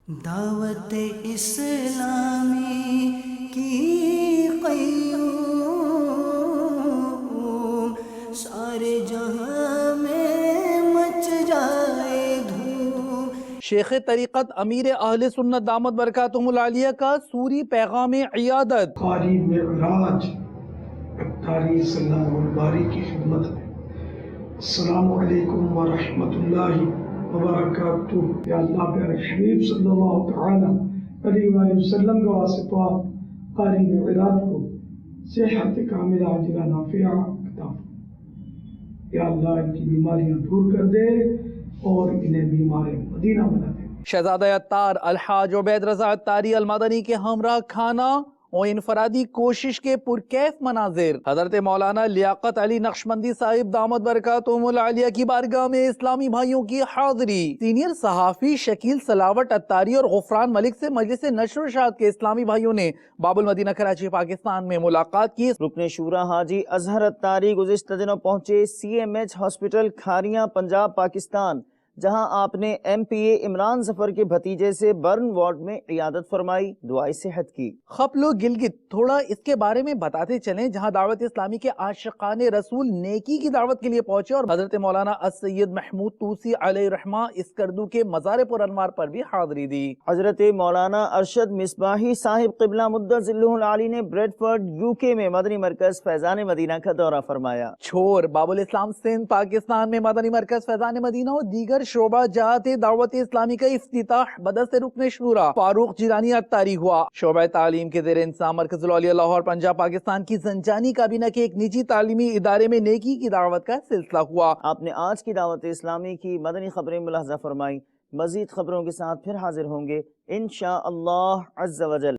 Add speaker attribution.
Speaker 1: دعوت اسلامی کی قیوم سارے جہاں میں مچ جائے دھوم۔
Speaker 2: شیخ طریقت امیر اہل سنت دامت برکاتہم العالیہ کا سوری پیغام عیادت۔
Speaker 3: قاری معراج تاریخ صلی اللہ الباری کی خدمت میں السلام علیکم ورحمۃ اللہ وبرکاتہ۔ یا اللہ پیارے حبیب صلی اللہ تعالی علیہ وآلہ وسلم کا واسطہ قاری معراج کو صحت کاملہ عاجلہ نافعہ عطا فرما۔ یا اللہ ان کی بیماریاں دور کر دے اور انہیں بیمار مدینہ بنا دے۔
Speaker 2: شہزادہ عطار الحاج عبید رضا عطاری المدنی کے ہمراہ کھانا اور انفرادی کوشش کے پرکیف مناظر۔ حضرت مولانا لیاقت علی نقشبندی صاحب دامت برکاتہم العالیہ کی بارگاہ میں اسلامی بھائیوں کی حاضری۔ سینئر صحافی شکیل سلاوٹ عطاری اور غفران ملک سے مجلس نشر و اشاعت کے اسلامی بھائیوں نے باب المدینہ کراچی پاکستان میں ملاقات کی۔
Speaker 4: رکن شورا حاجی اظہر عطاری گزشتہ دنوں پہنچے CMH ہاسپٹل کھاریاں پنجاب پاکستان، جہاں آپ نے MPA عمران ظفر کے بھتیجے سے برن وارڈ میں عیادت فرمائی، دعائے صحت کی۔
Speaker 2: خپلو گلگت تھوڑا اس کے بارے میں بتاتے چلیں، جہاں دعوت اسلامی کے عاشقان رسول نیکی کی دعوت کے لیے پہنچے اور حضرت مولانا السید محمود طوسی علیہ رحمہ اسکردو کے مزار پر انوار پر بھی حاضری دی۔
Speaker 4: حضرت مولانا ارشد مصباحی صاحب قبلہ مدت ذلہ العالی نے بریڈفورڈ UK میں مدنی مرکز فیضان مدینہ کا دورہ فرمایا۔
Speaker 2: چھور باب الاسلام سندھ پاکستان میں مدنی مرکز فیضان مدینہ اور دیگر شعبہ جہات دعوت اسلامی کا افتتاح بدست رکن شورا فاروق جیلانی عطاری ہوا۔ شعبہ تعلیم کے زیر انتظام مرکز العالیہ لاہور پنجاب پاکستان کی زنجانی کابینہ کے ایک نجی تعلیمی ادارے میں نیکی کی دعوت کا سلسلہ ہوا۔
Speaker 4: آپ نے آج کی دعوت اسلامی کی مدنی خبریں ملاحظہ فرمائی۔ مزید خبروں کے ساتھ پھر حاضر ہوں گے انشاءاللہ عز و جل۔